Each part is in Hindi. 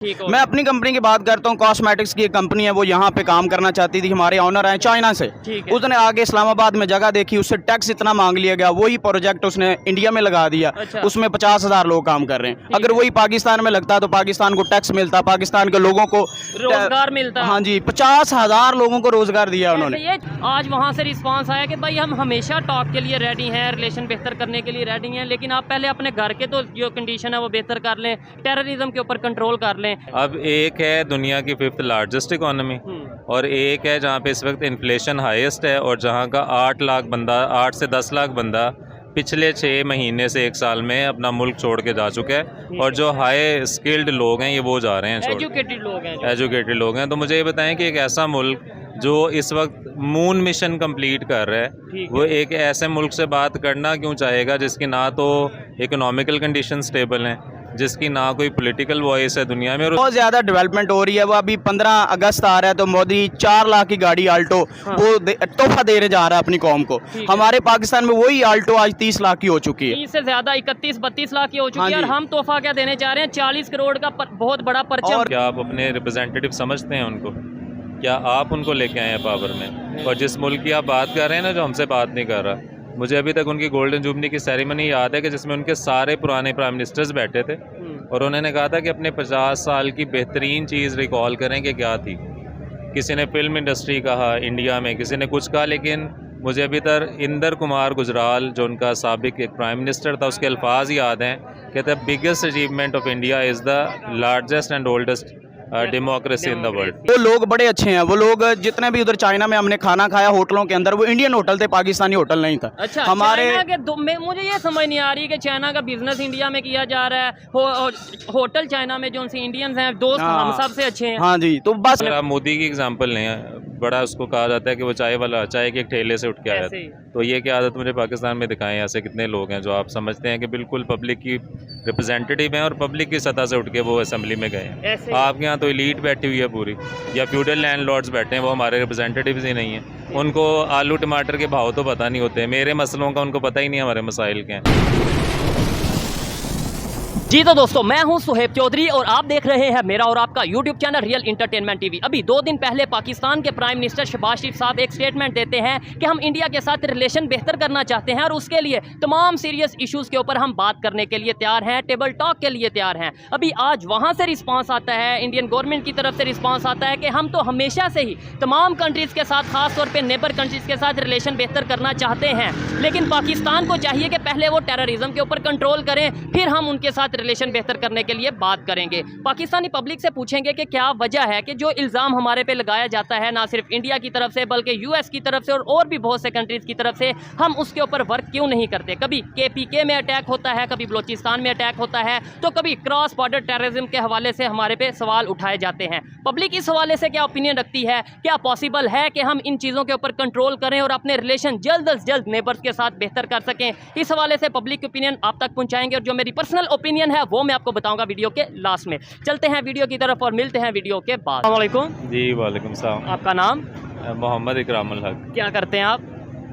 ठीक हो मैं अपनी कंपनी की बात करता हूँ, कॉस्मेटिक्स की एक कंपनी है, वो यहाँ पे काम करना चाहती थी। हमारे ऑनर हैं चाइना से, ठीक है। उसने आगे इस्लामाबाद में जगह देखी, उससे टैक्स इतना मांग लिया गया, वही प्रोजेक्ट उसने इंडिया में लगा दिया। अच्छा। उसमें 50,000 लोग काम कर रहे हैं। अगर वही पाकिस्तान में लगता तो पाकिस्तान को टैक्स मिलता, पाकिस्तान के लोगों को रोजगार मिलता। हाँ जी, 50,000 लोगों को रोजगार दिया उन्होंने। ये आज वहाँ से रिस्पांस आया कि भाई हम हमेशा टॉक के लिए रेडी हैं, रिलेशन बेहतर करने के लिए रेडी हैं, लेकिन आप पहले अपने घर के तो जो कंडीशन है वो बेहतर कर लें, टेररिज्म के ऊपर कंट्रोल कर लें। अब एक है दुनिया की 5th लार्जेस्ट इकोनॉमी, और एक है जहाँ पे इस वक्त इन्फ्लेशन हाईएस्ट है, और जहाँ का 8 लाख बंदा, 8 से 10 लाख बंदा पिछले 6 महीने से 1 साल में अपना मुल्क छोड़ के जा चुका है। और जो हाई स्किल्ड लोग हैं ये वो जा रहे हैं, एजुकेटेड लोग हैं, एजुकेटेड लोग हैं। तो मुझे ये बताएं कि एक ऐसा मुल्क जो इस वक्त मून मिशन कंप्लीट कर रहा है, वो एक ऐसे मुल्क से बात करना क्यों चाहेगा जिसकी ना तो इकोनॉमिकल कंडीशन स्टेबल हैं, जिसकी ना कोई पॉलिटिकल वॉइस है दुनिया में। बहुत ज़्यादा डेवलपमेंट हो रही है। वो अभी 15 अगस्त आ रहा है तो मोदी 4 लाख की गाड़ी आल्टो वो तोहफा देने जा रहा है अपनी कौम को। हमारे पाकिस्तान में वही आल्टो आज 30 लाख की हो चुकी है, 30 से ज़्यादा 31-32 लाख की हो चुकी है। और हम तोहफा क्या देने जा रहे हैं? 40 करोड़ का बहुत बड़ा परचम। क्या आप अपने रिप्रेजेंटेटिव समझते हैं उनको? क्या आप उनको लेके आए हैं पावर में? और जिस मुल्क की आप बात कर रहे हैं ना, जो हमसे बात नहीं कर रहा, मुझे अभी तक उनकी गोल्डन जुबली की सेरेमनी याद है कि जिसमें उनके सारे पुराने प्राइम मिनिस्टर्स बैठे थे और उन्होंने कहा था कि अपने 50 साल की बेहतरीन चीज़ रिकॉल करें कि क्या थी। किसी ने फिल्म इंडस्ट्री कहा इंडिया में, किसी ने कुछ कहा, लेकिन मुझे अभी तक इंदर कुमार गुजराल जो उनका साबिक एक प्राइम मिनिस्टर था, उसके अल्फाज याद हैं कि the biggest achievement of India is the largest and oldest democracy in the world. वो लोग बड़े अच्छे हैं। वो लोग जितने भी उधर चाइना में हमने खाना खाया होटलों के अंदर, वो इंडियन होटल थे, पाकिस्तानी होटल नहीं था। अच्छा, हमारे मुझे ये समझ नहीं आ रही कि चाइना का बिजनेस इंडिया में किया जा रहा है। होटल चाइना में जो उनसे इंडियंस हैं दोस्त हम सबसे अच्छे हैं। हाँ जी, तो बस अगर आप मोदी की एग्जांपल लें, बड़ा उसको कहा जाता है कि वो चाय वाला चाय के एक ठेले से उठ के आया था। तो ये क्या आदत मुझे पाकिस्तान में दिखाएं, ऐसे कितने लोग हैं जो आप समझते हैं कि बिल्कुल पब्लिक की रिप्रेजेंटेटिव हैं और पब्लिक की सतह से उठ के वो असेंबली में गए हैं। आपके यहाँ तो एलीट बैठी हुई है पूरी, या फ्यूडल लैंडलॉर्ड्स बैठे हैं, वो हमारे रिप्रेजेंटेटिव्स ही नहीं हैं। उनको आलू टमाटर के भाव तो पता नहीं होते, मेरे मसलों का उनको पता ही नहीं, हमारे मसाइल के हैं। जी तो दोस्तों, मैं हूं सुहेब चौधरी और आप देख रहे हैं मेरा और आपका YouTube channel real entertainment TV. अभी 2 दिन पहले पाकिस्तान के प्राइम मिनिस्टर शहबाज शरीफ साहब एक स्टेटमेंट देते हैं कि हम इंडिया के साथ रिलेशन बेहतर करना चाहते हैं और उसके लिए तमाम सीरियस इश्यूज़ के ऊपर हम बात करने के लिए तैयार हैं, टेबल टॉक के लिए तैयार हैं। अभी आज वहाँ से रिस्पॉन्स आता है, इंडियन गवर्नमेंट की तरफ से रिस्पॉन्स आता है कि हम तो हमेशा से ही तमाम कंट्रीज़ के साथ, खास तौर पर नेबर कंट्रीज़ के साथ रिलेशन बेहतर करना चाहते हैं, लेकिन पाकिस्तान को चाहिए कि पहले वो टेररिज्म के ऊपर कंट्रोल करें, फिर हम उनके साथ रिलेशन बेहतर करने के लिए बात करेंगे। पाकिस्तानी पब्लिक से पूछेंगे कि क्या वजह है कि जो इल्ज़ाम हमारे पे लगाया जाता है, ना सिर्फ इंडिया की तरफ से बल्कि यूएस की तरफ से और भी बहुत से कंट्रीज़ की तरफ से, हम उसके ऊपर वर्क क्यों नहीं करते। कभी KPK में अटैक होता है, कभी बलोचिस्तान में अटैक होता है, तो कभी क्रॉस बॉर्डर टेररिज्म के हवाले से हमारे पे सवाल उठाए जाते हैं। पब्लिक इस हवाले से क्या ओपिनियन रखती है? क्या पॉसिबल है कि हम इन चीज़ों के ऊपर कंट्रोल करें और अपने रिलेशन जल्द अज जल्द नेबर्स के साथ बेहतर कर सकें? इस हवाले से पब्लिक ओपिनियन आप तक पहुँचाएंगे और जो मेरी पर्सनल ओपिनियन है वो मैं आपको बताऊँगा वीडियो के लास्ट में। चलते हैं वीडियो की तरफ और मिलते हैं वीडियो के बाद। अस्सलाम वालेकुम। जी वालेकुम सलाम। आपका नाम? मोहम्मद इकरामुल हक। क्या करते हैं आप?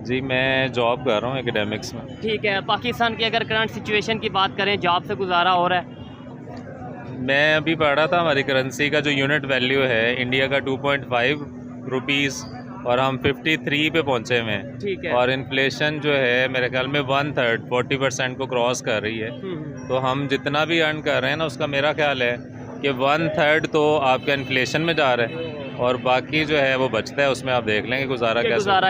जी मैं जॉब कर रहा हूँ एकेडमिक्स में। ठीक है, पाकिस्तान की अगर करंट सिचुएशन की बात करें, जॉब से गुजारा हो रहा है? मैं अभी पढ़ रहा था, हमारी करेंसी का जो यूनिट वैल्यू है इंडिया का 2.5 रुपीज़ और हम 53 पे पहुँचे हुए हैं। ठीक है। और इन्फ्लेशन जो है मेरे ख्याल में 1/3 40% को क्रॉस कर रही है। तो हम जितना भी अर्न कर रहे हैं ना, उसका मेरा ख्याल है कि 1/3 तो आपका इन्फ्लेशन में जा रहा है और बाकी जो है वो बचता है, उसमें आप देख लेंगे गुजारा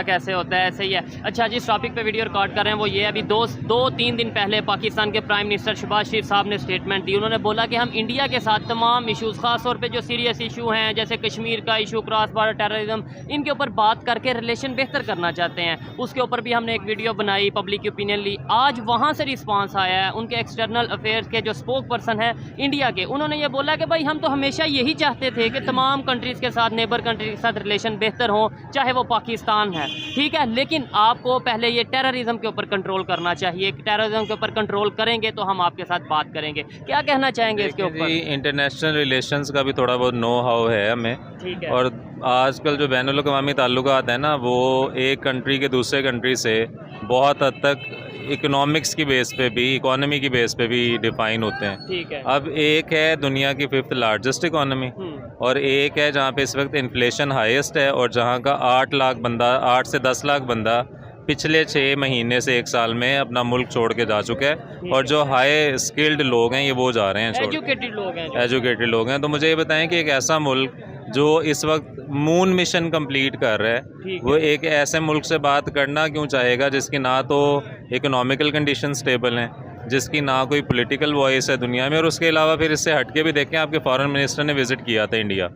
कैसे होता है। सही है। अच्छा, जिस टॉपिक पे वीडियो रिकॉर्ड कर रहे हैं वो ये, अभी 2-3 दिन पहले पाकिस्तान के प्राइम मिनिस्टर शहबाज शरीफ साहब ने स्टेटमेंट दी। उन्होंने बोला कि हम इंडिया के साथ तमाम इशूज़, खास तौर पे जो सीरियस इशू हैं जैसे कश्मीर का इशू, क्रॉस बॉर्डर टेररिज्म, इनके ऊपर बात करके रिलेशन बेहतर करना चाहते हैं। उसके ऊपर भी हमने एक वीडियो बनाई, पब्लिक की ओपिनियन ली। आज वहाँ से रिस्पॉन्स आया है उनके एक्सटर्नल अफेयर्स के जो स्पोक पर्सन हैं इंडिया के, उन्होंने ये बोला कि भाई हम तो हमेशा यही चाहते थे कि तमाम कंट्रीज़ के साथ, नेबर कंट्रीज के साथ रिलेशन बेहतर हो, चाहे वो पाकिस्तान है, ठीक है, लेकिन आपको पहले ये टेररिज्म के ऊपर कंट्रोल करना चाहिए। टेररिज्म के ऊपर कंट्रोल करेंगे तो हम आपके साथ बात करेंगे। क्या कहना चाहेंगे इसके ऊपर? इंटरनेशनल रिलेशंस का भी थोड़ा बहुत नो हाउ है हमें। ठीक है। और आजकल जो बैनुल अक़वामी ताल्लुकात है ना, वो एक कंट्री के दूसरे कंट्री से बहुत हद तक इकोनॉमिक्स की बेस पे भी, इकोनॉमी की बेस पे भी डिफाइन होते हैं। ठीक है। अब एक है दुनिया की 5th लार्जेस्ट इकोनॉमी, और एक है जहाँ पे इस वक्त इन्फ्लेशन हाईएस्ट है और जहाँ का 8 लाख बंदा, 8 से 10 लाख बंदा पिछले 6 महीने से 1 साल में अपना मुल्क छोड़ के जा चुका है, और जो हाई स्किल्ड लोग हैं ये वो जा रहे हैं छोड़, एजुकेटेड लोग हैं जो। एजुकेटेड लोग हैं। तो मुझे ये बताएं कि एक ऐसा मुल्क जो इस वक्त मून मिशन कंप्लीट कर रहा है, वो एक ऐसे मुल्क से बात करना क्यों चाहेगा जिसकी ना तो इकोनॉमिकल कंडीशन स्टेबल हैं, जिसकी ना कोई पॉलिटिकल वॉइस है दुनिया में। और उसके अलावा फिर इससे हटके भी देखें, आपके फॉरेन मिनिस्टर ने विज़िट किया था इंडिया,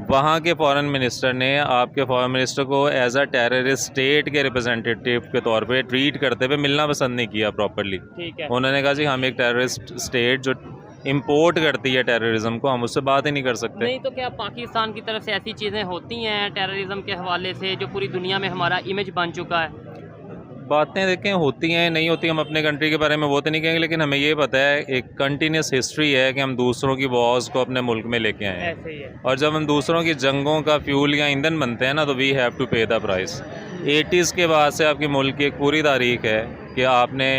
वहाँ के फॉरेन मिनिस्टर ने आपके फॉरेन मिनिस्टर को एज अ टेररिस्ट स्टेट के रिप्रेजेंटेटिव के तौर पे ट्रीट करते हुए मिलना पसंद नहीं किया प्रॉपर्ली। उन्होंने कहा जी हम एक टेररिस्ट स्टेट जो इंपोर्ट करती है टेररिज्म को, हम उससे बात ही नहीं कर सकते। नहीं तो क्या पाकिस्तान की तरफ से ऐसी चीज़ें होती हैं टेररिज्म के हवाले से जो पूरी दुनिया में हमारा इमेज बन चुका है? बातें देखें होती हैं नहीं होती, हम अपने कंट्री के बारे में वो तो नहीं कहेंगे, लेकिन हमें ये पता है एक कंटिन्यूस हिस्ट्री है कि हम दूसरों की वॉर्स को अपने मुल्क में लेके आए हैं। ऐसे ही है। और जब हम दूसरों की जंगों का फ्यूल या ईंधन बनते हैं ना, तो वी हैव टू पे द प्राइस। 80s के बाद से आपके मुल्क की एक पूरी तारीख है कि आपने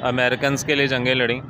अमेरिकन के लिए जंगें लड़ी,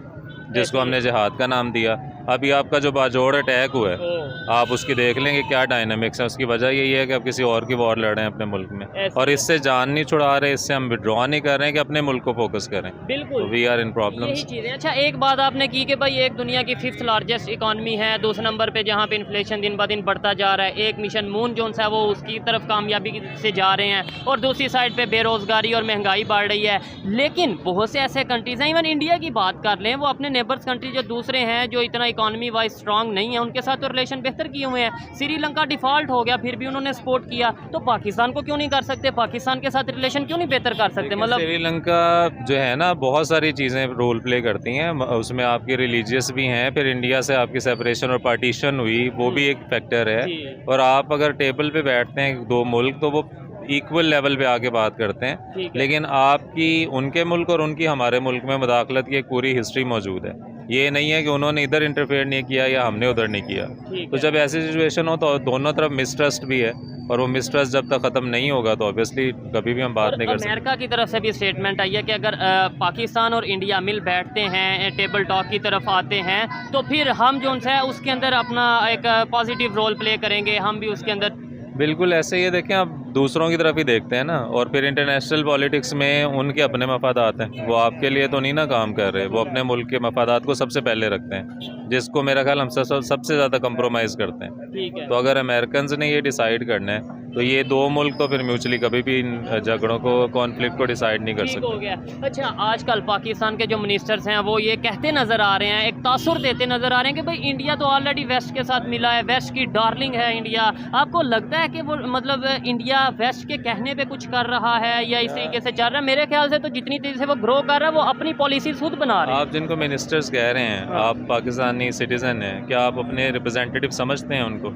जिसको हमने जिहाद का नाम दिया। अभी आपका जो बाजोड़ अटैक हुआ है, आप उसकी देख लेंगे क्या डायनामिक्स है। उसकी वजह यही है कि आप किसी और की वॉर लड़ रहे हैं अपने मुल्क में, और इससे जान नहीं छुड़ा रहे, इससे हम विड्रॉ नहीं कर रहे हैं कि अपने मुल्क को फोकस करें। बिल्कुल, वी आर इन प्रॉब्लम्स। यही चीज़ें। अच्छा, एक बात आपने की कि भाई एक दुनिया की 5th लार्जेस्ट इकॉनमी है, दूसरे नंबर पे जहाँ पे इन्फ्लेशन दिन ब दिन बढ़ता जा रहा है, एक मिशन मून जोन सा वो उसकी तरफ कामयाबी से जा रहे हैं, और दूसरी साइड पे बेरोज़गारी और महंगाई बढ़ रही है। लेकिन बहुत से ऐसे कंट्रीज़ हैं, इवन इंडिया की बात कर लें, वो अपने नेबर्स कंट्री जो दूसरे हैं जो इतना इकॉनमी वाइज स्ट्रांग नहीं है, उनके साथ तो रिलेशन बेहतर किए हुए हैं। श्रीलंका डिफ़ॉल्ट हो गया फिर भी उन्होंने सपोर्ट किया, तो पाकिस्तान को क्यों नहीं कर सकते? पाकिस्तान के साथ रिलेशन क्यों नहीं बेहतर कर सकते? मतलब श्रीलंका जो है ना, बहुत सारी चीज़ें रोल प्ले करती हैं उसमें, आपकी रिलीजियस भी हैं, फिर इंडिया से आपकी सेपरेशन और पार्टीशन हुई, वो भी एक फैक्टर है। और आप अगर टेबल पे बैठते हैं दो मुल्क, तो वो इक्वल लेवल पे आके बात करते हैं। लेकिन आपकी उनके मुल्क और उनकी हमारे मुल्क में मुदाखलत की एक पूरी हिस्ट्री मौजूद है। ये नहीं है कि उन्होंने इधर इंटरफेयर नहीं किया या हमने उधर नहीं किया। तो जब ऐसी सिचुएशन हो तो दोनों तरफ मिसट्रस्ट भी है, और वो मिसट्रस्ट जब तक ख़त्म नहीं होगा तो ऑब्वियसली कभी भी हम बात नहीं कर सकते। अमेरिका की तरफ से भी स्टेटमेंट आई है कि अगर पाकिस्तान और इंडिया मिल बैठते हैं, टेबल टॉक की तरफ आते हैं, तो फिर हम जो है उसके अंदर अपना एक पॉजिटिव रोल प्ले करेंगे, हम भी उसके अंदर। बिल्कुल ऐसे ही है। देखें, आप दूसरों की तरफ ही देखते हैं ना, और फिर इंटरनेशनल पॉलिटिक्स में उनके अपने मफादात हैं, वो आपके लिए तो नहीं ना काम कर रहे, वो अपने मुल्क के मफादात को सबसे पहले रखते हैं, जिसको मेरा ख्याल हम सबसे ज़्यादा कंप्रोमाइज़ करते हैं। तो अगर अमेरिकन ने ये डिसाइड करना है, तो ये दो मुल्क तो फिर म्यूचुअली कभी भी इन झगड़ों को, कॉन्फ्लिक्ट को डिसाइड नहीं कर सकते। हो गया। अच्छा, आजकल पाकिस्तान के जो मिनिस्टर्स हैं वो ये कहते नज़र आ रहे हैं, एक तासुर देते नज़र आ रहे हैं कि भाई इंडिया तो ऑलरेडी वेस्ट के साथ मिला है, वेस्ट की डार्लिंग है इंडिया। आपको लगता है कि वो मतलब इंडिया वेस्ट के कहने पे कुछ कर रहा है या इस तरीके से चल रहा है? मेरे ख्याल से तो जितनी तेज़ी से वो ग्रो कर रहा है, वो अपनी पॉलिसी खुद बना रहे हैं। आप जिनको मिनिस्टर्स कह रहे हैं, आप पाकिस्तानी सिटीज़न हैं, क्या आप अपने रिप्रेजेंटेटिव समझते हैं उनको?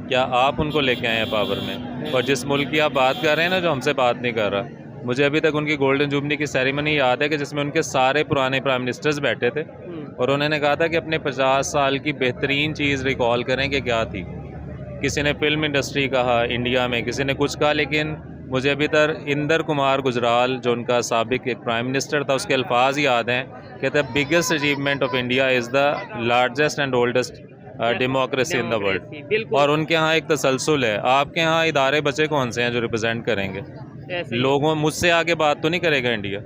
क्या आप उनको लेके आए हैं पावर में? और जिस मुल्क की आप बात कर रहे हैं ना, जो हमसे बात नहीं कर रहा, मुझे अभी तक उनकी गोल्डन जुबली की सेरेमनी याद है कि जिसमें उनके सारे पुराने प्राइम मिनिस्टर्स बैठे थे, और उन्होंने कहा था कि अपने 50 साल की बेहतरीन चीज़ रिकॉल करें कि क्या थी। किसी ने फिल्म इंडस्ट्री कहा इंडिया में, किसी ने कुछ कहा, लेकिन मुझे अभी तक इंदर कुमार गुजराल जो उनका साबिक एक प्राइम मिनिस्टर था, उसके अल्फाज याद हैं कि the biggest achievement of India is the largest and oldest democracy in the world. और उनके यहाँ एक तसलसल है। आपके यहाँ इदारे बचे कौन से हैं जो रिप्रेजेंट करेंगे लोगों? मुझसे आगे बात तो नहीं करेगा इंडिया।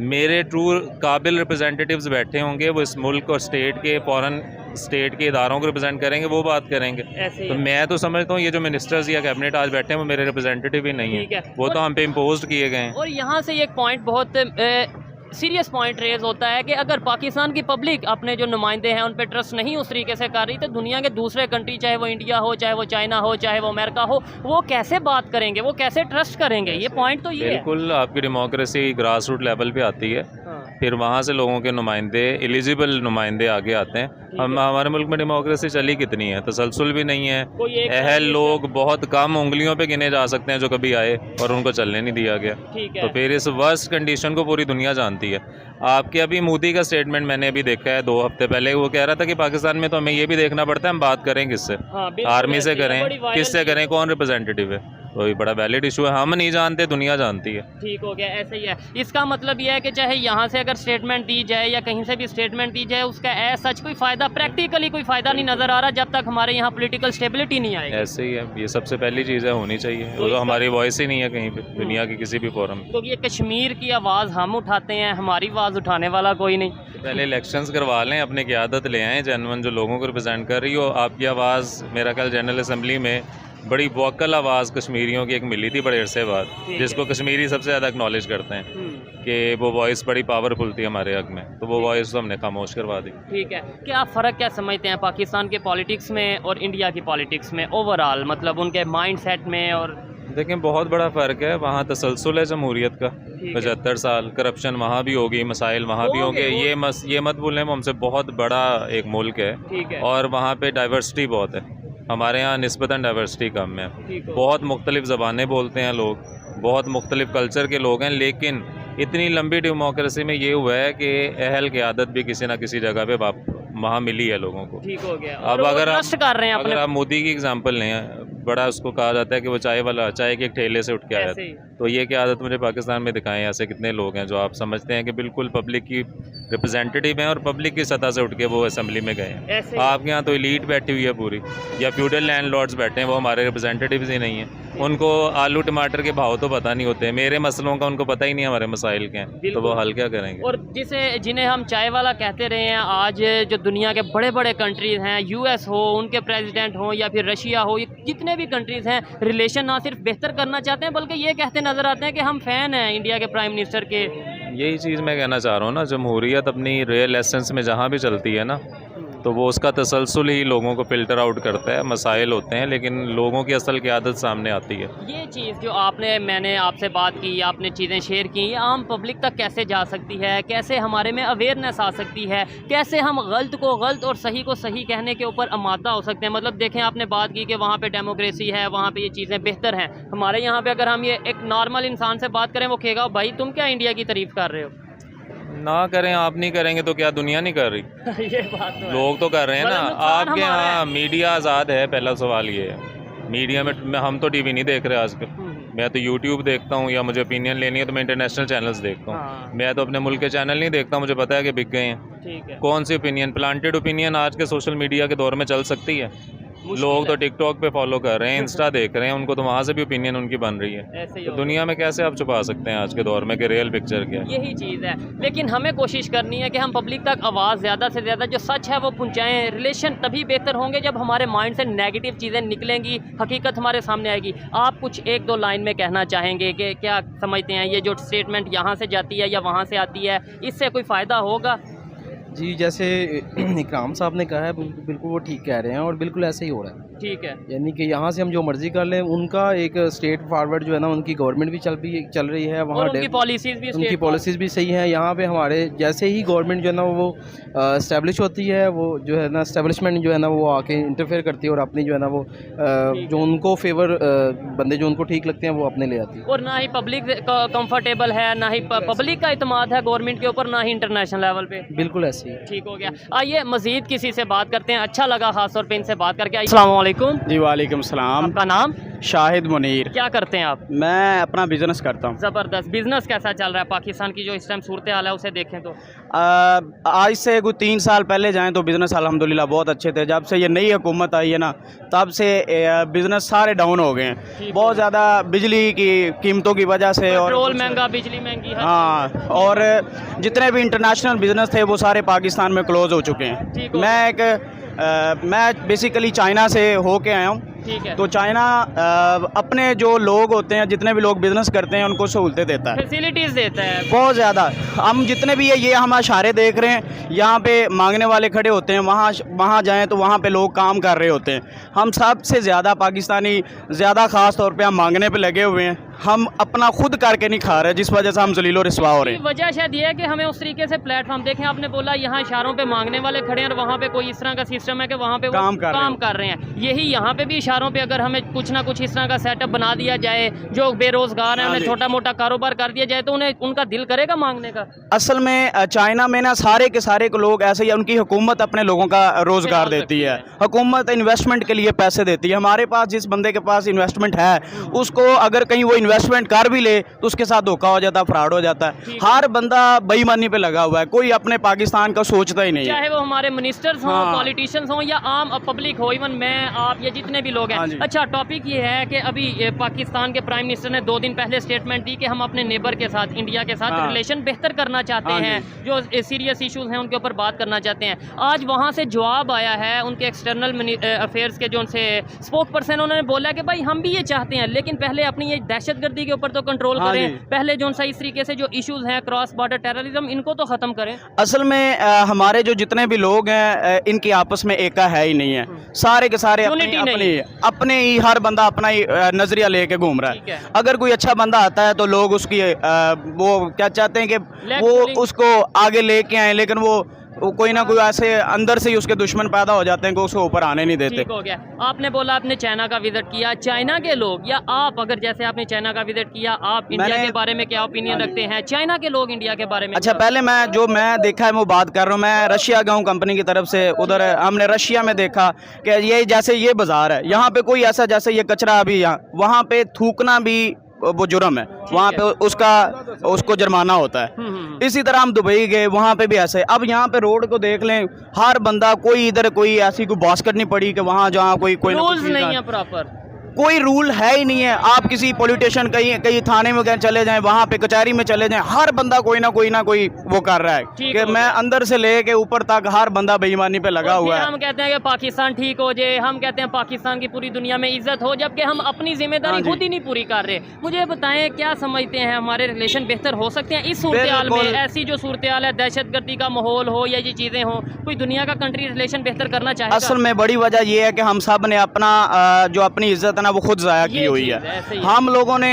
मेरे ट्रू काबिल रिप्रेजेंटेटिव्स बैठे होंगे, वो इस मुल्क और स्टेट के, फॉरेन स्टेट के इदारों को रिप्रेजेंट करेंगे, वो बात करेंगे। तो मैं तो समझता हूँ ये जो मिनिस्टर्स या कैबिनेट आज बैठे हैं वो मेरे रिप्रेजेंटेटिव ही नहीं है, वो तो हम पे इम्पोज किए गए हैं। और यहाँ से एक पॉइंट बहुत सीरियस पॉइंट रेज होता है कि अगर पाकिस्तान की पब्लिक अपने जो नुमाइंदे हैं उन पर ट्रस्ट नहीं उस तरीके से कर रही, तो दुनिया के दूसरे कंट्री, चाहे वो इंडिया हो, चाहे वो चाइना हो, चाहे वो अमेरिका हो, वो कैसे बात करेंगे, वो कैसे ट्रस्ट करेंगे? ये पॉइंट तो ये है। बिल्कुल, आपकी डेमोक्रेसी ग्रास रूट लेवल पे आती है, फिर वहाँ से लोगों के नुमाइंदे, एलिजिबल नुमाइंदे आगे आते हैं। हम हमारे मुल्क में डेमोक्रेसी चली कितनी है, तसलसल भी नहीं है। अहल लोग बहुत कम उंगलियों पे गिने जा सकते हैं जो कभी आए और उनको चलने नहीं दिया गया। तो फिर इस वर्स्ट कंडीशन को पूरी दुनिया जानती है। आपके अभी मोदी का स्टेटमेंट मैंने अभी देखा है 2 हफ्ते पहले, वो कह रहा था कि पाकिस्तान में तो हमें ये भी देखना पड़ता है हम बात करें किससे, आर्मी से करें, किससे करें, कौन रिप्रेजेंटेटिव है। तो ये बड़ा वैलिड इशू है, हम नहीं जानते, दुनिया जानती है। ठीक हो गया, ऐसे ही है। इसका मतलब ये है कि चाहे यहाँ से अगर स्टेटमेंट दी जाए या कहीं से भी स्टेटमेंट दी जाए, उसका सच कोई फ़ायदा, प्रैक्टिकली कोई फ़ायदा नहीं नज़र आ रहा जब तक हमारे यहाँ पॉलिटिकल स्टेबिलिटी नहीं आएगी। ऐसे ही है, ये सबसे पहली चीज़ है, होनी चाहिए। वो तो हमारी वॉइस ही नहीं है कहीं पे दुनिया की किसी भी फोरम में। तो ये कश्मीर की आवाज़ हम उठाते हैं, हमारी आवाज़ उठाने वाला कोई नहीं। पहले इलेक्शंस करवा लें, अपनी क़यादत ले आएँ जेन्युइन, जो लोगों को रिप्रेजेंट कर रही हो। आपकी आवाज़ मेरा ख्याल जनरल असम्बली में बड़ी वोकल आवाज़ कश्मीरियों की एक मिली थी बड़े अरसे बाद, जिसको कश्मीरी सबसे ज़्यादा एक्नॉलेज करते हैं कि वो वॉइस बड़ी पावरफुल थी हमारे हक में, तो वो वॉइस तो हमने खामोश करवा दी। ठीक है, क्या फ़र्क क्या समझते हैं पाकिस्तान के पॉलिटिक्स में और इंडिया की पॉलिटिक्स में ओवरऑल, मतलब उनके माइंड सेट में? और देखें, बहुत बड़ा फ़र्क है। वहाँ तसलसल है जमहूरियत का, 75 साल, करप्शन वहाँ भी होगी, मसाइल वहाँ भी होंगे, ये मत भूलें, वो हमसे बहुत बड़ा एक मुल्क है और वहाँ पे डाइवर्सिटी बहुत है। हमारे यहाँ निस्बतन डाइवर्सिटी कम है, बहुत मुख्तलिफ ज़बानें बोलते हैं लोग, बहुत मुख्तलिफ कल्चर के लोग हैं, लेकिन इतनी लंबी डेमोक्रेसी में ये हुआ है कि अहल क़यादत भी किसी ना किसी जगह पे वहाँ मिली है लोगों को। ठीक हो गया। अब अगर आप मोदी की एग्जांपल लें, बड़ा उसको कहा जाता है कि वो चाय के एक ठेले से उठ के आया था, तो ये क्या आदत मुझे पाकिस्तान में दिखाएं। ऐसे कितने लोग हैं जो आप समझते हैं कि बिल्कुल पब्लिक की रिप्रेजेंटेटिव हैं और पब्लिक की सतह से उठ के वो असम्बली में गए हैं। आपके यहाँ तो एलीट बैठी हुई है पूरी, या फ्यूडल लैंडलॉर्ड्स बैठे हैं, वो हमारे रिप्रेजेंटेटिव्स ही नहीं हैं। उनको आलू टमाटर के भाव तो पता नहीं होते, मेरे मसलों का उनको पता ही नहीं हमारे मसाइल के हैं, तो वो हल क्या करेंगे। और जिन्हें हम चाय वाला कहते रहे हैं, आज जो दुनिया के बड़े बड़े कंट्रीज़ हैं, यूएस हो, उनके प्रेसिडेंट हो या फिर रशिया हो, जितने भी कंट्रीज़ हैं, रिलेशन ना सिर्फ बेहतर करना चाहते हैं बल्कि ये कहते नज़र आते हैं कि हम फ़ैन हैं इंडिया के प्राइम मिनिस्टर के। यही चीज़ मैं कहना चाह रहा हूँ ना, जमहूरियत अपनी रियल एसेंस में जहाँ भी चलती है ना, तो वो उसका तसलसल ही लोगों को फ़िल्टर आउट करता है। मसाइल होते हैं लेकिन लोगों की असल क़यादत सामने आती है। ये चीज़ जो मैंने आपसे बात की, आपने चीज़ें शेयर की, ये आम पब्लिक तक कैसे जा सकती है, कैसे हमारे में अवेयरनेस आ सकती है, कैसे हम गलत को गलत और सही को सही कहने के ऊपर आमादा हो सकते हैं। मतलब देखें, आपने बात की कि वहाँ पे डेमोक्रेसी है, वहाँ पे ये चीज़ें बेहतर हैं। हमारे यहाँ पे अगर हम ये एक नॉर्मल इंसान से बात करें, वो कहेगा भाई तुम क्या इंडिया की तारीफ़ कर रहे हो। ना करें, आप नहीं करेंगे तो क्या दुनिया नहीं कर रही? ये बात तो लोग तो कर रहे हैं ना। आपके यहाँ मीडिया आज़ाद है, पहला सवाल ये है। मीडिया में हम तो टीवी नहीं देख रहे आजकल, मैं तो यूट्यूब देखता हूँ, या मुझे ओपिनियन लेनी है तो मैं इंटरनेशनल चैनल्स देखता हूँ। मैं तो अपने मुल्क के चैनल नहीं देखता, मुझे पता है कि बिक गए हैं। ठीक है। कौन सी ओपिनियन, प्लांटेड ओपिनियन आज के सोशल मीडिया के दौर में चल सकती है? लोग तो टिकटॉक पे फॉलो कर रहे हैं, इंस्टा देख रहे हैं, उनको तो वहाँ से भी ओपिनियन उनकी बन रही है। तो दुनिया में कैसे आप छुपा सकते हैं आज के दौर में कि रियल पिक्चर क्या है? यही चीज़ है। लेकिन हमें कोशिश करनी है कि हम पब्लिक तक आवाज़ ज़्यादा से ज़्यादा जो सच है वो पहुँचाएँ। रिलेशन तभी बेहतर होंगे जब हमारे माइंड से नेगेटिव चीज़ें निकलेंगी, हकीकत हमारे सामने आएगी। आप कुछ एक दो लाइन में कहना चाहेंगे कि क्या समझते हैं, ये जो स्टेटमेंट यहाँ से जाती है या वहाँ से आती है, इससे कोई फ़ायदा होगा? जी, जैसे इकराम साहब ने कहा है, बिल्कुल वो ठीक कह रहे हैं और बिल्कुल ऐसे ही हो रहा है। ठीक है। यानी कि यहाँ से हम जो मर्जी कर लें, उनका एक स्टेट फॉरवर्ड जो है ना, उनकी गवर्नमेंट भी चल रही है वहाँ, उनकी पॉलिसीज़ भी सही हैं। यहाँ पे हमारे जैसे ही गवर्नमेंट जो है ना वो इस्टेब्लिश होती है, वो जो है ना इस्टेब्लिशमेंट जो है ना वो आके इंटरफेयर करती है और अपनी जो है ना वो जो उनको फेवर बंदे जो उनको ठीक लगते हैं वो अपने ले आती है। और ना ही पब्लिक कंफर्टेबल है, ना ही पब्लिक का इत्मीनान है गवर्नमेंट के ऊपर, ना ही इंटरनेशनल लेवल पे। बिल्कुल ऐसे ही। ठीक हो गया। आइए मजीद किसी से बात करते हैं, अच्छा लगा खास तौर पे इनसे बात करके। अस्सलाम वालेकुम। जी वालेकुम सलाम। आपका नाम? शाहिद मुनीर। क्या करते हैं आप? मैं अपना बिजनेस करता हूँ। ज़बरदस्त। बिजनेस कैसा चल रहा है? पाकिस्तान की जो इस टाइम सूरत हाल है उसे देखें तो आज से कुछ 3 साल पहले जाएं तो बिज़नेस अल्हम्दुलिल्लाह बहुत अच्छे थे। जब से ये नई हुकूमत आई है ना, तब से बिज़नेस सारे डाउन हो गए हैं। बहुत ज़्यादा बिजली की कीमतों की वजह से, और पेट्रोल महंगा, बिजली महंगी है। हाँ, और जितने भी इंटरनेशनल बिज़नेस थे वो सारे पाकिस्तान में क्लोज़ हो चुके हैं। मैं बेसिकली चाइना से होके आया हूँ। ठीक है। तो चाइना अपने जो लोग होते हैं, जितने भी लोग बिज़नेस करते हैं, उनको सहूलतें देता है, फैसिलिटीज़ देता है बहुत ज़्यादा। हम जितने भी ये हम इशारे देख रहे हैं, यहाँ पे मांगने वाले खड़े होते हैं, वहाँ जाएं तो वहाँ पे लोग काम कर रहे होते हैं। हम सबसे ज़्यादा पाकिस्तानी ज़्यादा ख़ास तौर पे हम मांगने पे लगे हुए हैं। हम अपना खुद करके नहीं खा रहे, जिस वजह से हम जलीलो रिस्वा हो रहे हैं। वजह शायद ये है कि हमें उस तरीके से प्लेटफॉर्म देखें। आपने बोला यहाँ इशारों पे मांगने वाले खड़े हैं और वहाँ पे कोई इस तरह का सिस्टम है कि वहाँ पे काम कर रहे हैं। यही यहाँ पे भी इशारों रोज़गारों पे अगर हमें कुछ ना कुछ इस तरह का सेटअप बना दिया जाए, जो बेरोज़गार हैं उन्हें छोटा मोटा कारोबार कर दिया जाए, तो उन्हें उनका दिल करेगा मांगने का? असल में चाइना में ना सारे के सारे को लोग ऐसे ही, उनकी हुकूमत अपने लोगों का रोज़गार देती है, हुकूमत इन्वेस्टमेंट के लिए पैसे देती है। हमारे पास जिस बंदे के पास इन्वेस्टमेंट है, उसको अगर कहीं वो इन्वेस्टमेंट कर भी ले तो उसके साथ धोखा हो जाता है, फ्रॉड हो जाता है। हर बंदा बेईमानी पे लगा हुआ है, कोई अपने पाकिस्तान का सोचता ही नहीं है, चाहे वो हमारे मिनिस्टर्स हों, हाँ। पॉलिटिशियंस हों या आम पब्लिक हो, इवन मैं, आप, ये जितने भी लोग हैं। हाँ जी। अच्छा, टॉपिक ये है कि अभी पाकिस्तान के प्राइम मिनिस्टर ने 2 दिन पहले स्टेटमेंट दी कि हम अपने नेबर के साथ, इंडिया के साथ हाँ। रिलेशन बेहतर करना चाहते हाँ हैं, जो सीरियस इश्यूज हैं उनके ऊपर बात करना चाहते हैं। आज वहाँ से जवाब आया है उनके एक्सटर्नल अफेयर्स के जो उनसे स्पोक पर्सन, उन्होंने बोला कि भाई हम भी ये चाहते हैं, लेकिन पहले अपनी ये दहशतगर्दी के ऊपर तो कंट्रोल हाँ करें, जी। पहले जो उनसा इस तरीके से जो इश्यूज हैं क्रॉस बॉर्डर टेररिज्म, इनको तो ख़त्म करें। असल में हमारे जो जितने भी लोग हैं इनकी आपस में एका है ही नहीं है, सारे के सारे अपनी Unity नहीं। अपने ही, हर बंदा अपना ही नजरिया लेके घूम रहा ठीक है। है। अगर कोई अच्छा बंदा आता है तो लोग उसकी वो क्या चाहते हैं कि Leg वो pulling। उसको आगे लेके आए, लेकिन वो कोई ना कोई ऐसे अंदर से ही उसके दुश्मन पैदा हो जाते हैं कि उसको ऊपर आने नहीं देते। ठीक हो गया। आपने बोला आपने चाइना का विजिट किया, चाइना के लोग, या आप, अगर जैसे आपने चाइना का विजिट किया, आप इंडिया मैंने- के बारे में क्या ओपिनियन रखते हैं, चाइना के लोग इंडिया के बारे में अच्छा, क्या? पहले मैं देखा है, मैं बात कर रहा हूँ, मैं रशिया गया हूँ कंपनी की तरफ से, उधर हमने रशिया में देखा कि ये जैसे ये बाज़ार है, यहाँ पे कोई ऐसा जैसे ये कचरा अभी यहाँ, वहाँ पे थूकना भी वो जुर्म है, वहाँ पे उसको जुर्माना होता है। इसी तरह हम दुबई गए, वहाँ पे भी ऐसे। अब यहाँ पे रोड को देख लें, हर बंदा, कोई इधर कोई ऐसी कोई बास्केट नहीं पड़ी कि वहाँ जहाँ कोई ना कोई रूल्स चीज़ नहीं आ- है प्रॉपर, कोई रूल है ही नहीं है। आप किसी पॉलिटिशियन कहीं कहीं थाने में चले जाएं, वहाँ पे कचहरी में चले जाएं, हर बंदा कोई ना कोई वो कर रहा है ठीक कि हो मैं गया। अंदर से लेके ऊपर तक हर बंदा बेईमानी पे लगा और हुआ फिर है। हम कहते हैं कि पाकिस्तान ठीक हो जाए, हम कहते हैं पाकिस्तान की पूरी दुनिया में इज्जत हो, जबकि हम अपनी जिम्मेदारी हाँ जी। खुद ही नहीं पूरी कर रहे। मुझे बताएं, क्या समझते हैं हमारे रिलेशन बेहतर हो सकते हैं इस सूरत में? बिल्कुल। ऐसी जो सूरत है, दहशतगर्दी का माहौल हो या ये चीज़ें हों, कोई दुनिया का कंट्री रिलेशन बेहतर करना चाहेगा? असल में बड़ी वजह ये है कि हम सब ने अपना जो अपनी इज्जत है ना, वो खुद ज़ाया की ये हुई चीज़ है। ऐसे ही। हम लोगों ने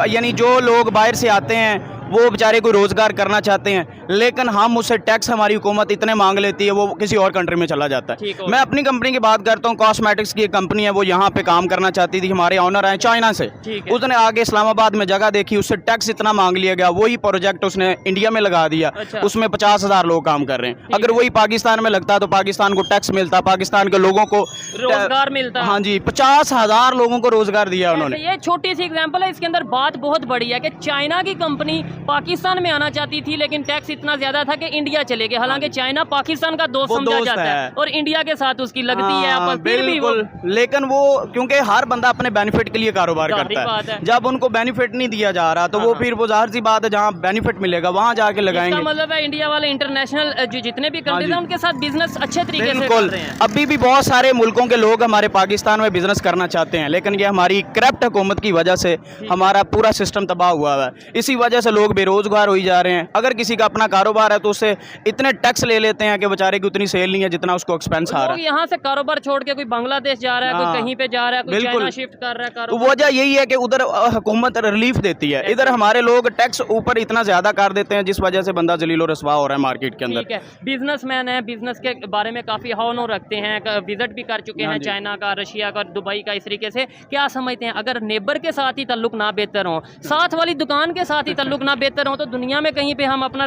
यानी जो लोग बाहर से आते हैं वो बेचारे कोई रोज़गार करना चाहते हैं, लेकिन हम उससे टैक्स, हमारी हुकूमत इतने मांग लेती है, वो किसी और कंट्री में चला जाता ठीक है। हो मैं अपनी कंपनी की बात करता हूँ, कॉस्मेटिक्स की एक कंपनी है, वो यहाँ पे काम करना चाहती थी, हमारे ऑनर आए चाइना से, ठीक है। उसने आगे इस्लामाबाद में जगह देखी, उससे टैक्स इतना मांग लिया गया, वही प्रोजेक्ट उसने इंडिया में लगा दिया। अच्छा। उसमें 50,000 लोग काम कर रहे हैं। अगर वही पाकिस्तान में लगता तो पाकिस्तान को टैक्स मिलता, पाकिस्तान के लोगों को रोजगार मिलता। हाँ जी, 50,000 लोगों को रोजगार दिया उन्होंने। ये छोटी सी एग्जांपल है, इसके अंदर बात बहुत बड़ी है कि चाइना की कंपनी पाकिस्तान में आना चाहती थी, लेकिन टैक्स इतना ज्यादा था कि इंडिया चले गए। हालांकि चाइना पाकिस्तान का दोस्त वो समझा दोस्त जाता है है। और इंडिया के साथ उसकी लगती है हाँ, आपस, फिर भी वो बिल्कुल। लेकिन वो क्योंकि हर बंदा अपने बेनिफिट के लिए कारोबार जाहिर करता बात है। जब उनको बेनिफिट नहीं दिया जा रहा तो वो फिर वो जाहिर सी बात है, जहाँ बेनिफिट मिलेगा वहाँ जाके इसका लगाएंगे। मतलब है इंडिया वाले इंटरनेशनल जो जितने भी कंट्रीज जी। हैं उनके साथ बिजनेस अच्छे तरीके से कर बिल्कुल। रहे हैं। अभी भी बहुत सारे मुल्कों के लोग हमारे पाकिस्तान में बिजनेस करना चाहते हैं, लेकिन ये हमारी करप्ट हुकूमत की वजह से हमारा पूरा सिस्टम तबाह हुआ है। इसी वजह से लोग बेरोजगार हो ही जा रहे हैं। अगर किसी का अपना कारोबार है तो उससे इतने टैक्स ले लेते हैं कि बेचारे की उतनी सेल नहीं है जितना उसको एक्सपेंस आ रहा लोग है। यहाँ से कारोबार छोड़ के कोई बांग्लादेश जा रहा है, कोई हाँ। कहीं पे जा रहा है, कोई बिल्कुल। चाइना शिफ्ट कर रहा है तो कारोबार। वजह यही है कि उधर हुकूमत रिलीफ देती है, इधर हमारे लोग टैक्स ऊपर इतना ज्यादा कर देते हैं, जिस वजह से बंदा जलीलो रसवा हो रहा है मार्केट के अंदर। ठीक है, बिजनेसमैन है, बिजनेस के बारे में काफ़ी हौनो रखते हैं, विजिट भी कर चुके हाँ हैं जी। चाइना का, रशिया का, दुबई का। इस तरीके से क्या समझते हैं, अगर नेबर के साथ ही ताल्लुक ना बेहतर हो, साथ वाली दुकान के साथ ही ताल्लुक ना बेहतर हो, तो दुनिया में कहीं पे हम अपना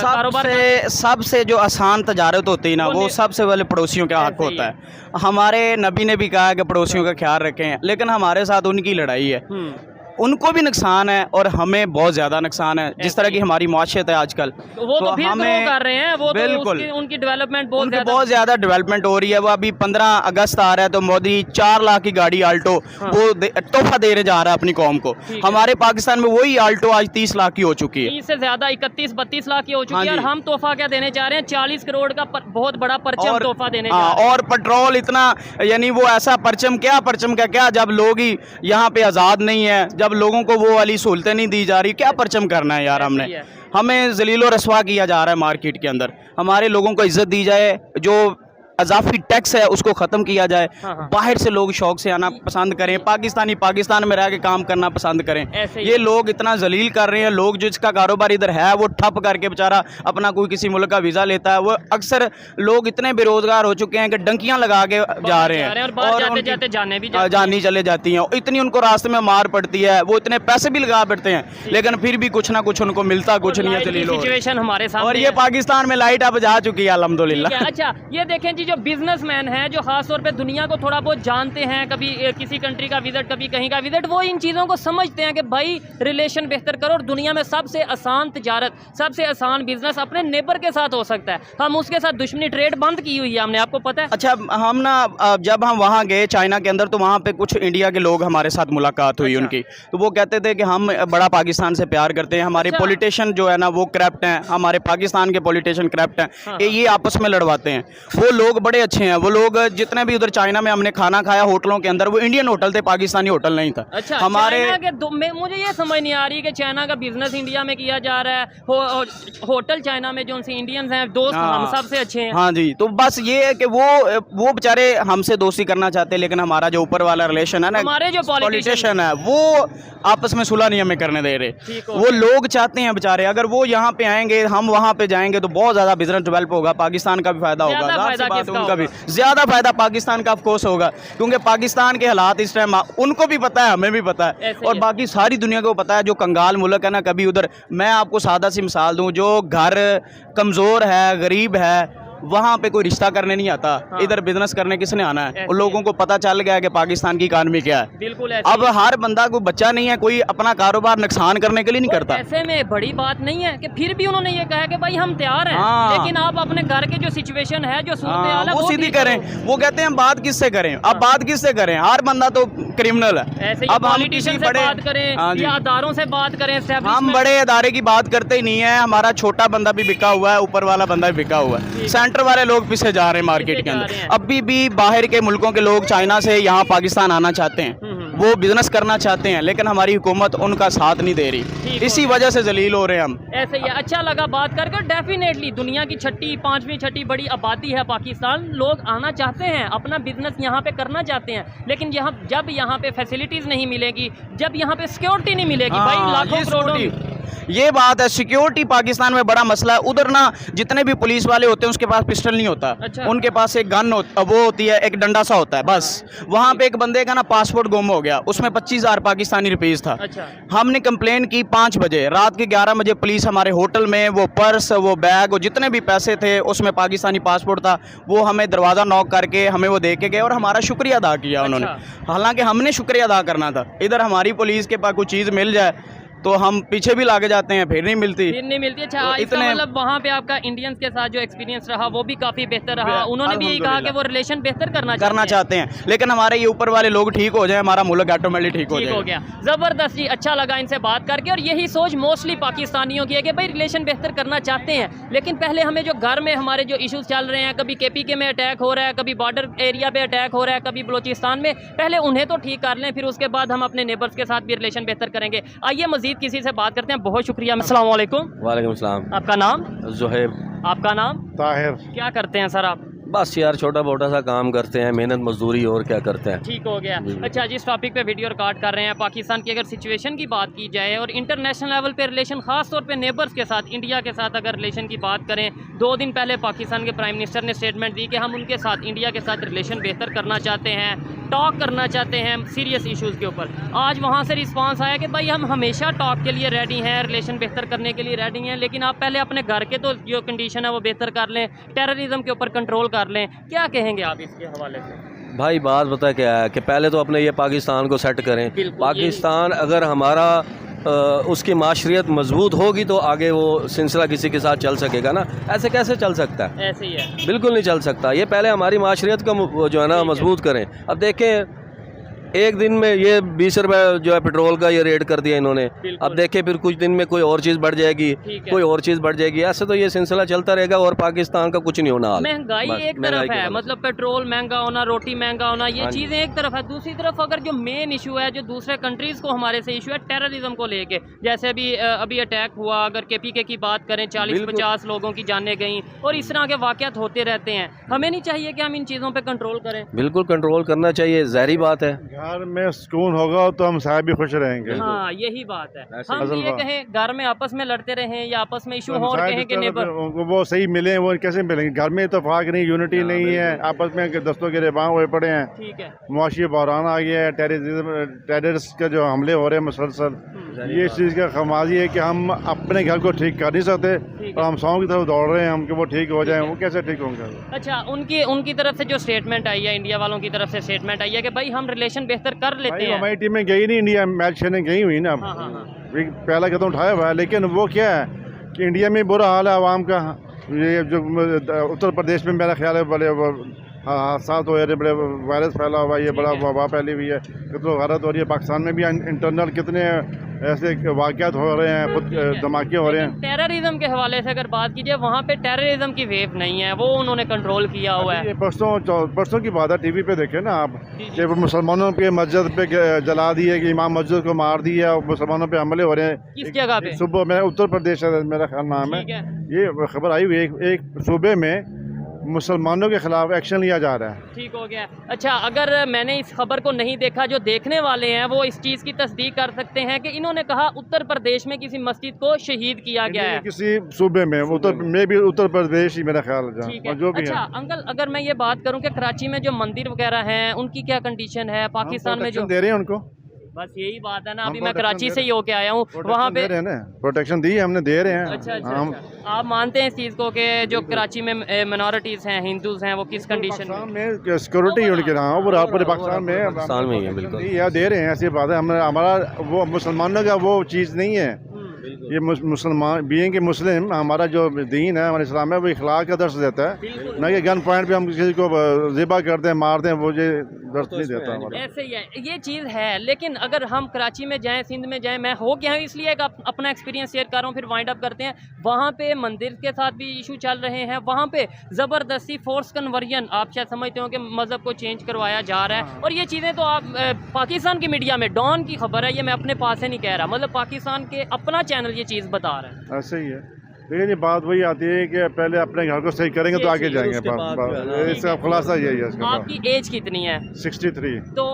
कारोबार सबसे जो आसान तजारत होती है ना, वो वो सबसे पहले पड़ोसियों का हक ऐसे ही होता है। हमारे नबी ने भी कहा है कि पड़ोसियों का ख्याल रखें, लेकिन हमारे साथ उनकी लड़ाई है। उनको भी नुकसान है और हमें बहुत ज़्यादा नुकसान है, जिस तरह की हमारी माशरत है आजकल। वो तो फिर ग्रो कर रहे हैं, वो तो बिल्कुल उनकी डेवलपमेंट बहुत उनकी ज़्यादा। बहुत ज़्यादा डेवलपमेंट हो रही है। वो अभी 15 अगस्त आ रहा है तो मोदी 4 लाख की गाड़ी आल्टो वो तोहफा देने जा रहा है अपनी कौम को। हमारे पाकिस्तान में वही आल्टो आज 30 लाख की हो चुकी है, 30 से ज़्यादा 31-32 लाख की हो चुकी हाँ है। और जी। हम तोहफा क्या देने जा रहे हैं, 40 करोड़ का बहुत बड़ा परचम तोहफा देने जा हाँ, रहे हैं। और पेट्रोल इतना, यानी वो ऐसा परचम का क्या, जब लोग ही यहाँ पे आज़ाद नहीं है, जब लोगों को वो वाली सहूलतें नहीं दी जा रही, क्या परचम करना है यार। ऐसे ही हमने है। हमें जलीलो रसवा किया जा रहा है मार्केट के अंदर। हमारे लोगों को इज्जत दी जाए, जो इजाफी टैक्स है उसको ख़त्म किया जाए। हाँ। बाहर से लोग शौक से आना पसंद करें, पाकिस्तानी पाकिस्तान में रह के काम करना पसंद करें। ऐसे ही। ये लोग इतना जलील कर रहे हैं, लोग जिसका कारोबार इधर है वो ठप करके बेचारा अपना कोई किसी मुल्क का वीज़ा लेता है। वो अक्सर लोग इतने बेरोजगार हो चुके हैं कि डंकियां लगा के जा रहे हैं और बाहर जाते उनकी जाते जाने भी जाती जानी चले जाती हैं। इतनी उनको रास्ते में मार पड़ती है, वो इतने पैसे भी लगा बैठते हैं, लेकिन फिर भी कुछ ना कुछ उनको मिलता कुछ नहीं है। जलील हो रहे हैं। सिचुएशन हमारे सामने और ये है। पाकिस्तान में लाइट अब जा चुकी है अल्हम्दुलिल्लाह। ठीक है, अच्छा ये देखें जी, जो बिजनेसमैन हैं जो खास तौर पे दुनिया को थोड़ा बहुत जानते हैं, कभी किसी कंट्री का विजिट, कभी कहीं का विजिट, वो इन चीज़ों को समझते हैं कि भाई रिलेशन बेहतर करो और दुनिया में सबसे आसान तिजारत, सबसे आसान बिजनेस अपने नेबर के साथ हो सकता है। हम उसके साथ दुश्मनी ट्रेड बंद की हुई है हमने, आपको पता है। अच्छा, हम ना जब हम वहाँ गए चाइना के अंदर, तो वहाँ पे कुछ इंडिया के लोग हमारे साथ मुलाकात हुई अच्छा। उनकी, तो वो कहते थे कि हम बड़ा पाकिस्तान से प्यार करते हैं, हमारे अच्छा। पॉलिटिशियन जो है ना वो करप्ट हैं, हमारे पाकिस्तान के पॉलिटिशियन करप्ट हैं। हाँ। ये आपस में लड़वाते हैं। वो लोग बड़े अच्छे हैं। वो लोग जितने भी उधर चाइना में हमने खाना खाया होटलों के अंदर, वो इंडियन होटल थे, पाकिस्तानी होटल नहीं था। अच्छा, हमारे चाइना के मुझे ये समझ नहीं आ रही कि चाइना का बिजनेस इंडिया में किया जा रहा है, होटल चाइना में जो उनसे इंडियंस हैं दोस्त हाँ। हम सबसे अच्छे हैं। हाँ जी, तो बस ये है कि वो बेचारे हमसे दोस्ती करना चाहते हैं, लेकिन हमारा जो ऊपर वाला रिलेशन है ना, हमारे जो पॉलिटिशियन है, वो आपस में सुलह नहीं हमें करने दे रहे। ठीक हो वो लोग चाहते हैं बेचारे, अगर वो यहाँ पे आएंगे, हम वहाँ पे जाएंगे, तो बहुत ज़्यादा बिजनेस डेवलप होगा, पाकिस्तान का भी फायदा होगा, ज़्यादा जाहिर सी फायदा बात है, किसका उनका भी होगा? ज़्यादा फायदा पाकिस्तान का ऑफकोर्स होगा, क्योंकि पाकिस्तान के हालात इस टाइम उनको भी पता है, हमें भी पता है, ऐसे ही और है। बाकी सारी दुनिया को पता है। जो कंगाल मुल्क है ना, कभी उधर, मैं आपको सादा सी मिसाल दूँ, जो घर कमज़ोर है, गरीब है, वहाँ पे कोई रिश्ता करने नहीं आता। हाँ। इधर बिजनेस करने किसने आना है? ऐसे उन लोगों ही। को पता चल गया है कि पाकिस्तान की इकानमी क्या है। बिल्कुल ऐसे अब ही। हर बंदा को बच्चा नहीं है, कोई अपना कारोबार नुकसान करने के लिए नहीं और करता। ऐसे में बड़ी बात नहीं है कि फिर भी उन्होंने ये कहा कि भाई हम तैयार हैं, हाँ। लेकिन आप अपने घर के जो सिचुएशन है, जो सूरत हाँ, हाल है, वो सीधी ठीक करें। करो। वो कहते हैं हम बात किससे करें? अब बात किससे करें? हर बंदा तो क्रिमिनल है। ऐसे ही अब हम पॉलिटिशियन किसी से बड़े, बात करें हाँ जी, या अदारों से बात करें, हम establishment- बड़े अदारे की बात करते ही नहीं है। हमारा छोटा बंदा भी बिका हुआ है, ऊपर वाला बंदा भी बिका हुआ है। सेंटर वाले लोग पीछे जा रहे हैं मार्केट के जा रहे अंदर। हैं। अभी भी बाहर के मुल्कों के लोग चाइना से यहाँ पाकिस्तान आना चाहते हैं, वो बिजनेस करना चाहते हैं, लेकिन हमारी हुकूमत उनका साथ नहीं दे रही। ठीक इसी हो वजह से जलील हो रहे हैं हम। ऐसे ही है। अच्छा लगा बात करके। डेफिनेटली दुनिया की छठी, पांचवी, छठी बड़ी आबादी है पाकिस्तान। लोग आना चाहते हैं, अपना बिजनेस यहाँ पे करना चाहते हैं, लेकिन जब यहाँ पे फैसिलिटीज़ नहीं मिलेगी, जब यहाँ पे सिक्योरिटी नहीं मिलेगी, भाई हाँ, लाखों ये करोड़ों ये बात है। सिक्योरिटी पाकिस्तान में बड़ा मसला है। उधर ना जितने भी पुलिस वाले होते हैं उसके पास पिस्टल नहीं होता। अच्छा। उनके पास एक गन वो होती है, एक डंडा सा होता है बस। वहाँ पे एक बंदे का ना पासपोर्ट गुम हो गया, उसमें 25,000 पाकिस्तानी रुपीस था। अच्छा। हमने कंप्लेन की 5 बजे, रात के 11 बजे पुलिस हमारे होटल में, वो पर्स, वो बैग, वो जितने भी पैसे थे, उसमें पाकिस्तानी पासपोर्ट था, वो हमें दरवाज़ा नॉक करके हमें वो दे के गए और हमारा शुक्रिया अदा किया उन्होंने। हालांकि हमने शुक्रिया अदा करना था। इधर हमारी पुलिस के पास कोई चीज़ मिल जाए तो हम पीछे भी लाके जाते हैं, फिर नहीं मिलती। फिर नहीं मिलती। अच्छा, तो इसका इतने- मतलब वहाँ पे आपका इंडियंस के साथ जो एक्सपीरियंस रहा वो भी काफ़ी बेहतर रहा। उन्होंने भी यही कहा कि वो रिलेशन बेहतर करना चाहते हैं, लेकिन हमारे ये ऊपर वाले लोग ठीक हो जाए, हमारा मुल्क ऑटोमेटिक ठीक हो ठीक हो जाए। गया। ज़बरदस्त जी, अच्छा लगा इनसे बात करके। और यही सोच मोस्टली पाकिस्तानियों की है कि भाई रिलेशन बेहतर करना चाहते हैं, लेकिन पहले हमें जो घर में हमारे जो इश्यूज चल रहे हैं, कभी KPK में अटैक हो रहा है, कभी बॉर्डर एरिया पे अटैक हो रहा है, कभी बलोचिस्तान में, पहले उन्हें तो ठीक कर लें, फिर उसके बाद हम अपने नेबर्स के साथ भी रिलेशन बेहतर करेंगे। आइए मजीद किसी से बात करते हैं। बहुत शुक्रिया। अस्सलाम वालेकुम। वालेकुम सलाम। आपका नाम? जोहेब। आपका नाम? ताहिर। क्या करते हैं सर आप? बस यार छोटा मोटा सा काम करते हैं, मेहनत मजदूरी, और क्या करते हैं। ठीक हो गया। अच्छा, जिस टॉपिक पे वीडियो रिकॉर्ड कर रहे हैं, पाकिस्तान की अगर सिचुएशन की बात की जाए और इंटरनेशनल लेवल पे रिलेशन, खास तौर पे नेबर्स के साथ, इंडिया के साथ अगर रिलेशन की बात करें, 2 दिन पहले पाकिस्तान के प्राइम मिनिस्टर ने स्टेटमेंट दी कि हम उनके साथ, इंडिया के साथ रिलेशन बेहतर करना चाहते हैं, टॉक करना चाहते हैं सीरियस इशूज़ के ऊपर। आज वहाँ से रिस्पॉन्स आया कि भाई हम हमेशा टॉक के लिए रेडी हैं, रिलेशन बेहतर करने के लिए रेडी हैं, लेकिन आप पहले अपने घर के तो जो कंडीशन है वो बेहतर कर लें, टेररिज्म के ऊपर कंट्रोल कर लें। क्या कहेंगे आप इसके हवाले से? भाई बात पता क्या है कि पहले तो अपने ये पाकिस्तान को सेट करें। बिल्कुल, पाकिस्तान अगर हमारा उसकी माशरियत मजबूत होगी तो आगे वो सिलसिला किसी के साथ चल सकेगा ना। ऐसे कैसे चल सकता है? ऐसे ही है। बिल्कुल नहीं चल सकता। ये पहले हमारी माशरियत को जो है ना मजबूत करें। अब देखें एक दिन में ये 20 रुपए जो है पेट्रोल का ये रेट कर दिया इन्होंने। बिल्कुल। अब देखे फिर कुछ दिन में कोई और चीज़ बढ़ जाएगी, ठीक है। कोई और चीज़ बढ़ जाएगी, ऐसे तो ये सिलसिला चलता रहेगा और पाकिस्तान का कुछ नहीं होना हाल। महंगाई बस, एक महंगाई तरफ की है, वजह से। मतलब पेट्रोल महंगा होना, रोटी महंगा होना, ये हाँ जी। चीज़ें एक तरफ है। दूसरी तरफ अगर जो मेन इशू है, जो दूसरे कंट्रीज़ को हमारे से इशू है टेररिज्म को लेके, जैसे अभी अटैक हुआ, अगर केपीके की बात करें 40-50 लोगों की जानें गई और इस तरह के वाक़यात होते रहते हैं। हमें नहीं चाहिए कि हम इन चीज़ों पे कंट्रोल करें? बिल्कुल कंट्रोल करना चाहिए, ज़ाहिर बात है। घर में सुकून होगा तो हम साहब भी खुश रहेंगे। हाँ, यही बात है। ऐसे हम असल ये बात। कहें घर में आपस में लड़ते रहें या आपस में इशू तो हो और हमसाए कहें कि भी नेबर चलो, उनको वो सही मिले, वो कैसे मिलेंगे? घर में इत्तेफाक नहीं, यूनिटी नहीं है, आपस में दस्तों के रिबान हुए पड़े हैं। ठीक है। मुआशी बहरान आ गया है, टेररिस्ट के जो हमले हो रहे हैं मुसलसल, ये इस चीज़ का खमाजी है कि हम अपने घर को ठीक कर नहीं सकते और हम सौ की तरफ दौड़ रहे हैं हम कि वो ठीक हो जाए। वो कैसे ठीक होंगे? अच्छा, उनकी तरफ से जो स्टेटमेंट आई है, इंडिया वालों की तरफ से स्टेटमेंट आई है कि भाई हम रिलेशन बेहतर कर लेते भाई हैं। हमारी टीमें गई नहीं, इंडिया मैच खेलने गई हुई ना, हाँ, हाँ, हाँ। पहला कदम उठाया हुआ है, लेकिन वो क्या है कि इंडिया में बुरा हाल है आवाम का। ये जो उत्तर प्रदेश में मेरा ख्याल है बड़े हादसा हो रहे, बड़े वायरस फैला हुआ है, ये बड़ा वबा फैली हुई है, कितनी गलत हो रही है। पाकिस्तान में भी इंटरनल कितने ऐसे वाक़यात हो रहे हैं, खुद धमाके हो रहे हैं। टेररिज्म के हवाले से अगर बात कीजिए, वहाँ पे टेररिज्म की वेव नहीं है, वो उन्होंने कंट्रोल किया हुआ है। ये परसों की बात है, टीवी पे देखे ना आप कि मुसलमानों के मस्जिद पे जला दिए कि इमाम मस्जिद को मार दिया, मुसलमानों पे हमले हो रहे हैं। किस जगह पे? सुबह में उत्तर प्रदेश है मेरा ख्याल नाम है, ठीक है। ये खबर आई हुई है, एक सूबे में मुसलमानों के खिलाफ एक्शन लिया जा रहा है। ठीक हो गया। अच्छा, अगर मैंने इस खबर को नहीं देखा, जो देखने वाले हैं वो इस चीज़ की तस्दीक कर सकते हैं कि इन्होंने कहा उत्तर प्रदेश में किसी मस्जिद को शहीद किया गया है। किसी सूबे में, उत्तर प्रदेश ही मेरा ख्याल है, ठीक है। जो भी अच्छा है। अंकल, अगर मैं ये बात करूं कि कराची में जो मंदिर वगैरह हैं उनकी क्या कंडीशन है, पाकिस्तान में जो दे रहे हैं उनको, बस यही बात है ना। हम अभी मैं protection कराची दे से ही होके आया हूँ, वहाँ पे दे रहे हैं ना, प्रोटेक्शन दी है हमने, दे रहे हैं। अच्छा अच्छा, हम अच्छा। आप मानते हैं इस चीज़ को कि जो कराची में मिनॉरिटीज़ हैं, हिंदूज़ हैं, वो किस कंडीशन में? में सिक्योरिटी उनके यहाँ पूरे पाकिस्तान में पाकिस्तान में ही है, बिल्कुल। दे रहे हैं, ऐसी बात है। हमारा वो मुसलमानों का वो चीज़ नहीं है। ये मुसलमान बीइंग के मुस्लिम, हमारा जो दीन है, हमारा इस्लाम है, वो इखलाक का दर्स देता है, न कि गन पॉइंट पे हम किसी को ज़िबा करते हैं, मारते हैं, वो ये दर्स नहीं देता हमारा। ऐसे ही है, ये चीज़ है। लेकिन अगर हम कराची में जाएं, सिंध में जाएं, मैं हो गया हूँ इसलिए एक अपना एक्सपीरियंस शेयर कर रहा हूँ, फिर वाइंड अप करते हैं। वहाँ पे मंदिर के साथ भी इशू चल रहे हैं, वहाँ पे ज़बरदस्ती फोर्स कन्वर्जन, आप शायद समझते हो कि मज़हब को चेंज करवाया जा रहा है। और ये चीज़ें तो आप पाकिस्तान की मीडिया में, डॉन की खबर है, ये मैं अपने पास से नहीं कह रहा, मतलब पाकिस्तान के अपना चैनल ये चीज़ बता रहा है। ऐसे ही है, लेकिन ये बात वही आती है कि पहले अपने घर को सही करेंगे तो आगे जाएंगे। उसके बाद जो है ना, इसका खुलासा यही है इसका। आपकी एज कितनी है? 63। तो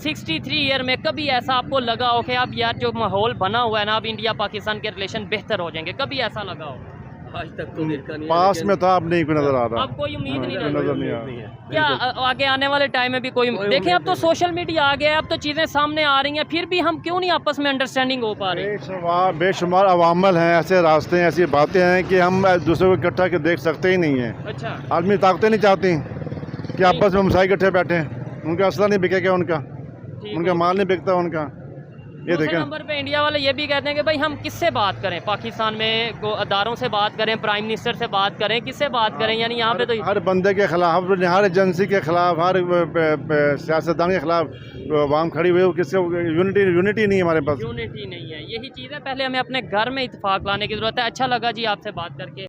63 ईयर में कभी ऐसा आपको लगा हो कि अब यार जो माहौल बना हुआ है ना, अब इंडिया पाकिस्तान के रिलेशन बेहतर हो जाएंगे, कभी ऐसा लगा हो? आज तक तो देखा नहीं है, पास लेकिन में था, अब नहीं कोई नजर आ रहा। अब कोई उम्मीद नहीं कोई रही? नजर नहीं आ रहा। क्या आगे आने वाले टाइम में भी कोई देखें, अब तो सोशल मीडिया आ गया है, अब तो चीज़ें सामने आ रही हैं, फिर भी हम क्यों नहीं आपस में अंडरस्टैंडिंग हो पा रही? बेशुमार अवामल हैं, ऐसे रास्ते हैं, ऐसी बातें हैं कि हम दूसरे को इकट्ठा के देख सकते ही नहीं हैं। अच्छा, आदमी ताकतें नहीं चाहती कि आपस में मसाई इकट्ठे बैठे, उनका असला नहीं बिकेगा, उनका माल नहीं बिकता उनका। ये दूसरे देखें, नंबर पे इंडिया वाले ये भी कहते हैं कि भाई हम किससे बात करें, पाकिस्तान में अदारों से बात करें, प्राइम मिनिस्टर से बात करें, किससे बात करें? यानी यहाँ पे तो हर बंदे के खिलाफ, हर एजेंसी के खिलाफ, हर सियासतदान के खिलाफ आवाम खड़ी हुई है। किससे यूनिटी नहीं है हमारे पास। यूनिटी नहीं है, यही चीज़ है। पहले हमें अपने घर में इत्तेफाक लाने की ज़रूरत है। अच्छा लगा जी आपसे बात करके।